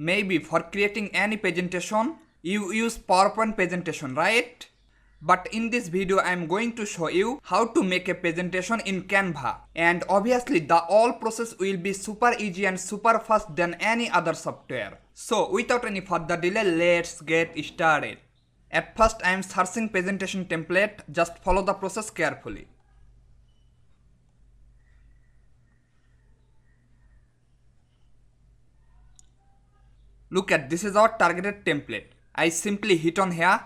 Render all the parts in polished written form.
Maybe for creating any presentation, you use PowerPoint presentation, right? But in this video, I am going to show you how to make a presentation in Canva. And obviously, the whole process will be super easy and super fast than any other software. So without any further delay, let's get started. At first, I am searching presentation template. Just follow the process carefully. Look at this is our targeted template. I simply hit on here.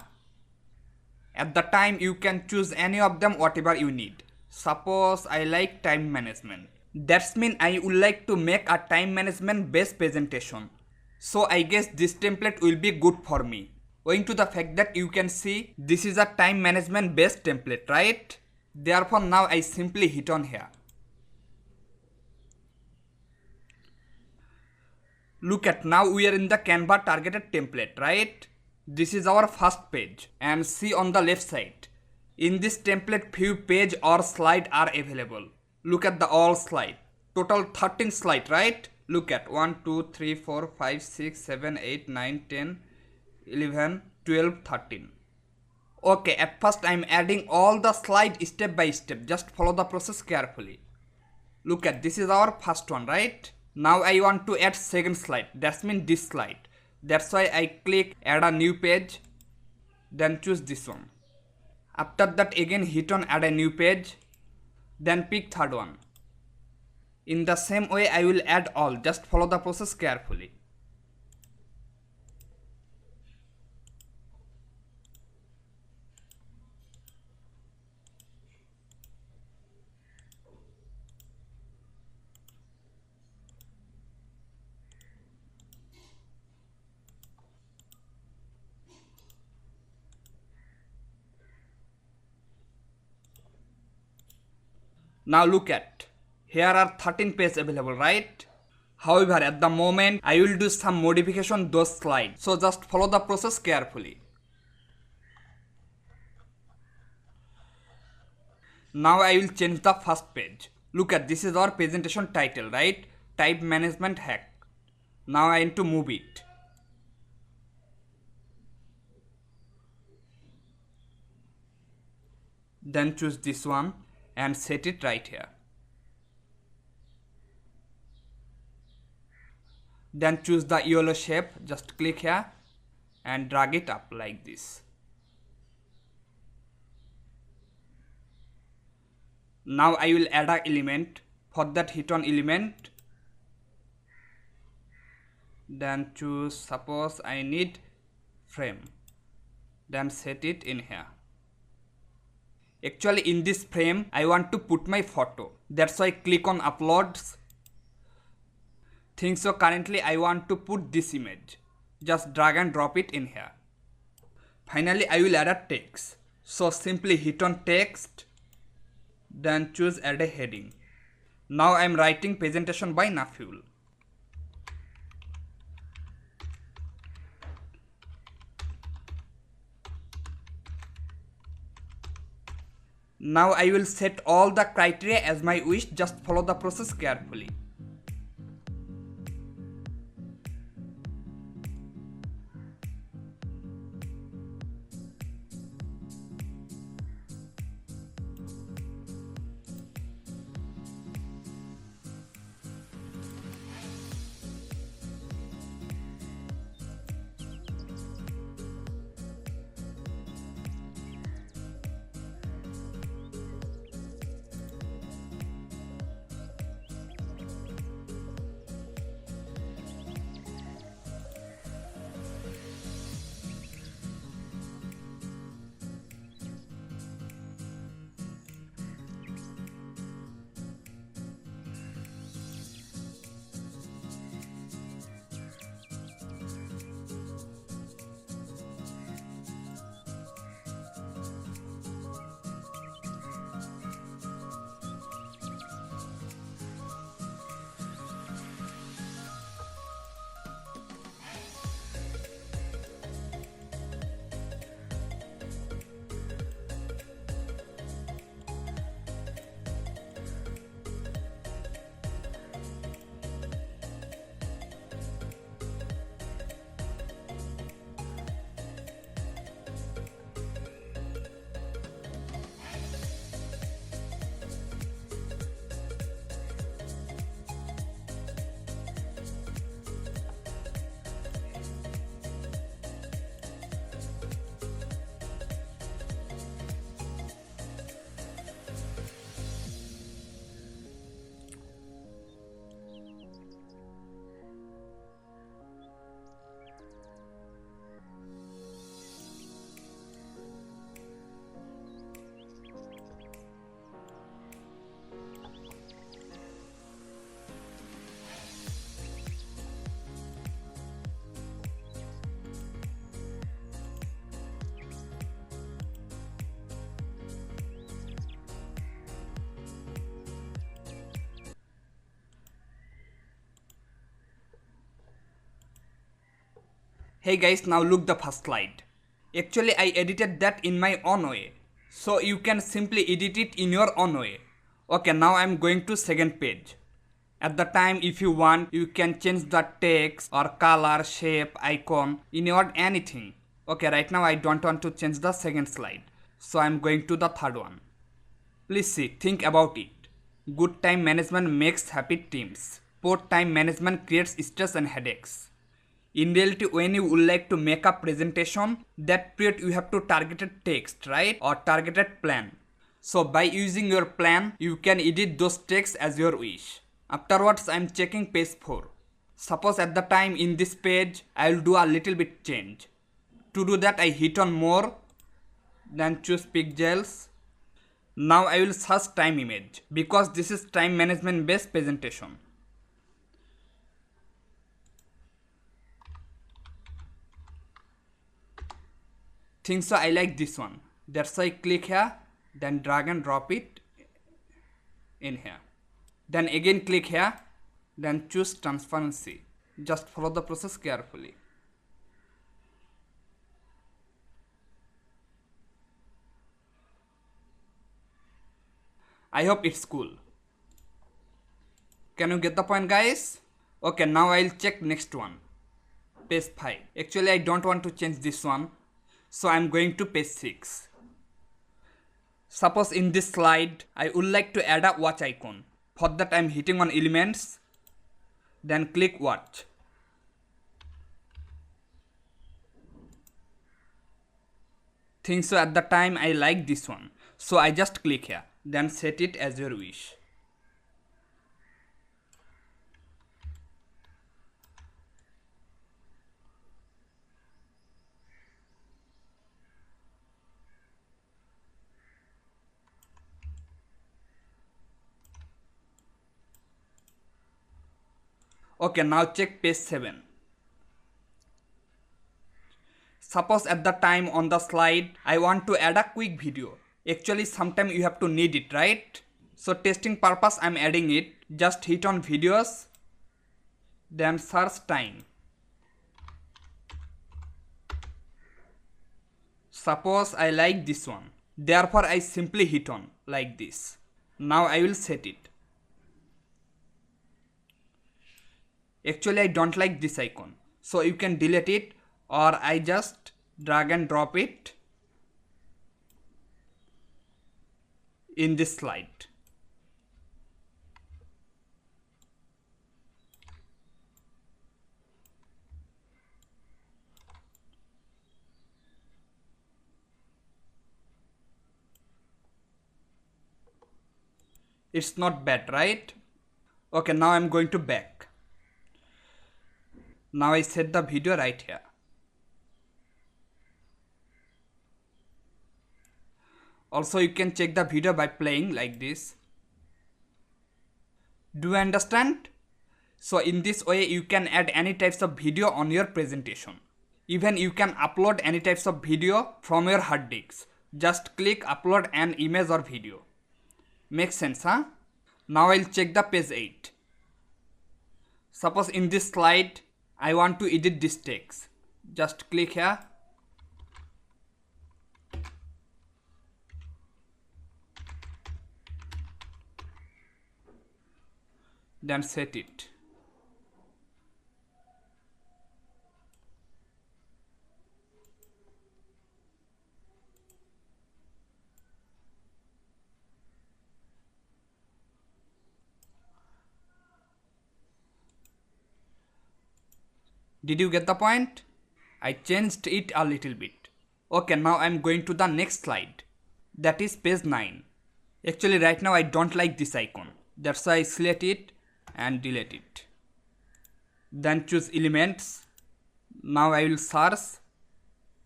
At the time you can choose any of them whatever you need. Suppose I like time management. That's mean I would like to make a time management based presentation. So I guess this template will be good for me. Owing to the fact that you can see this is a time management based template, right? Therefore now I simply hit on here. Look at now we are in the Canva targeted template, right? This is our first page and see on the left side. In this template few page or slide are available. Look at the all slide. Total 13 slide, right? Look at 1, 2, 3, 4, 5, 6, 7, 8, 9, 10, 11, 12, 13. Okay, at first I am adding all the slide step by step. Just follow the process carefully. Look at this is our first one, right? Now I want to add second slide. That means this slide. That's why I click add a new page, then choose this one. After that again hit on add a new page, then pick third one. In the same way I will add all, just follow the process carefully. Now look at, here are 13 pages available, right? However, at the moment, I will do some modification those slides. So just follow the process carefully. Now I will change the first page. Look at, this is our presentation title, right? Time management hack. Now I need to move it. Then choose this one and set it right here. Then choose the yellow shape, just click here and drag it up like this. Now I will add an element. For that hit on element. Then choose, suppose I need frame. Then set it in here. Actually in this frame I want to put my photo. That's why I click on uploads. Think so currently I want to put this image. Just drag and drop it in here. Finally I will add a text. So simply hit on text. Then choose add a heading. Now I am writing presentation by Naful. Now I will set all the criteria as my wish, just follow the process carefully. Hey guys, now look the first slide. Actually I edited that in my own way. So you can simply edit it in your own way. Okay, now I'm going to second page. At the time if you want, you can change the text or color, shape, icon, in your anything. Okay, right now I don't want to change the second slide. So I'm going to the third one. Please see, think about it. Good time management makes happy teams. Poor time management creates stress and headaches. In reality, when you would like to make a presentation, that period you have to targeted text, right? Or targeted plan. So by using your plan, you can edit those texts as your wish. Afterwards, I am checking page 4. Suppose at the time in this page, I will do a little bit change. To do that, I hit on more, then choose pixels. Now I will search time image because this is time management based presentation. Think so I like this one. That's why I click here, then drag and drop it in here. Then again click here, then choose transparency. Just follow the process carefully. I hope it's cool. Can you get the point, guys? Okay, now I'll check next one. Page 5. Actually, I don't want to change this one. So I'm going to page 6. Suppose in this slide, I would like to add a watch icon. For that, I'm hitting on elements. Then click watch. Think so at the time I like this one. So I just click here. Then set it as your wish. Okay, now check page 7. Suppose at the time on the slide, I want to add a quick video. Actually, sometimes you have to need it, right? So testing purpose, I'm adding it. Just hit on videos, then search time. Suppose I like this one. Therefore, I simply hit on like this. Now I will set it. Actually, I don't like this icon. So you can delete it, or I just drag and drop it in this slide. It's not bad, right? Okay, now I'm going to back. Now I set the video right here. Also, you can check the video by playing like this. Do you understand? So in this way, you can add any types of video on your presentation. Even you can upload any types of video from your hard disks. Just click upload an image or video. Makes sense, huh? Now I'll check the page 8. Suppose in this slide, I want to edit this text. Just click here. Then set it. Did you get the point? I changed it a little bit. Okay, now I'm going to the next slide. That is page 9. Actually, right now I don't like this icon. That's why I select it and delete it. Then choose elements. Now I will search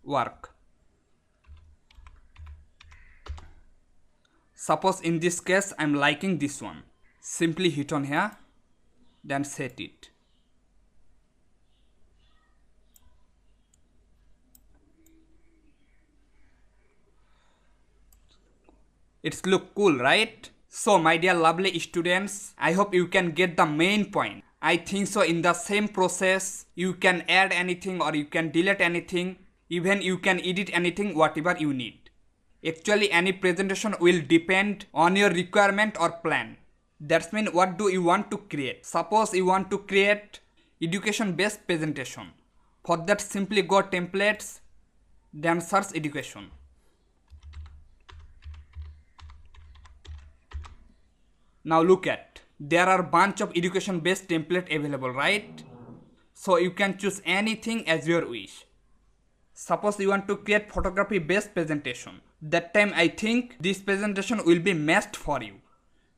work. Suppose in this case I'm liking this one. Simply hit on here, then set it. It's look cool, right? So my dear lovely students, I hope you can get the main point. I think so in the same process you can add anything or you can delete anything, even you can edit anything whatever you need. Actually any presentation will depend on your requirement or plan. That's mean what do you want to create. Suppose you want to create education based presentation. For that simply go templates, then search education. Now look at, there are bunch of education based template available, right? So you can choose anything as your wish. Suppose you want to create photography based presentation. That time I think this presentation will be matched for you.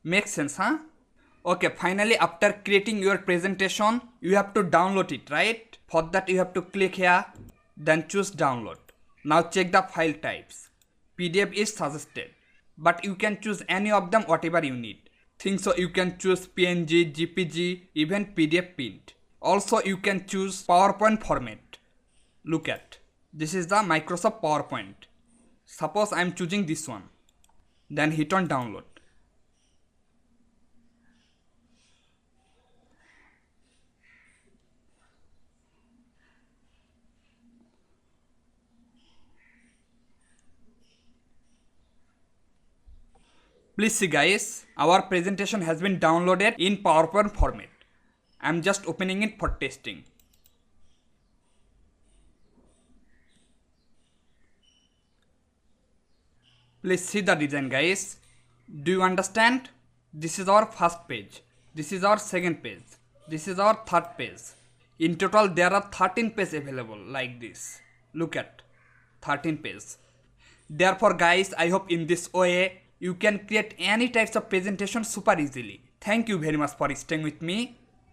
Makes sense, huh? Okay, finally after creating your presentation, you have to download it, right? For that you have to click here, then choose download. Now check the file types. PDF is suggested, but you can choose any of them whatever you need. Think so you can choose PNG, JPG, even PDF print. Also you can choose PowerPoint format. Look at, this is the Microsoft PowerPoint. Suppose I am choosing this one. Then hit on download. Please see guys, our presentation has been downloaded in PowerPoint format. I am just opening it for testing. Please see the design guys. Do you understand? This is our first page. This is our second page. This is our third page. In total there are 13 pages available like this. Look at 13 pages. Therefore guys, I hope in this way you can create any types of presentation super easily. Thank you very much for staying with me.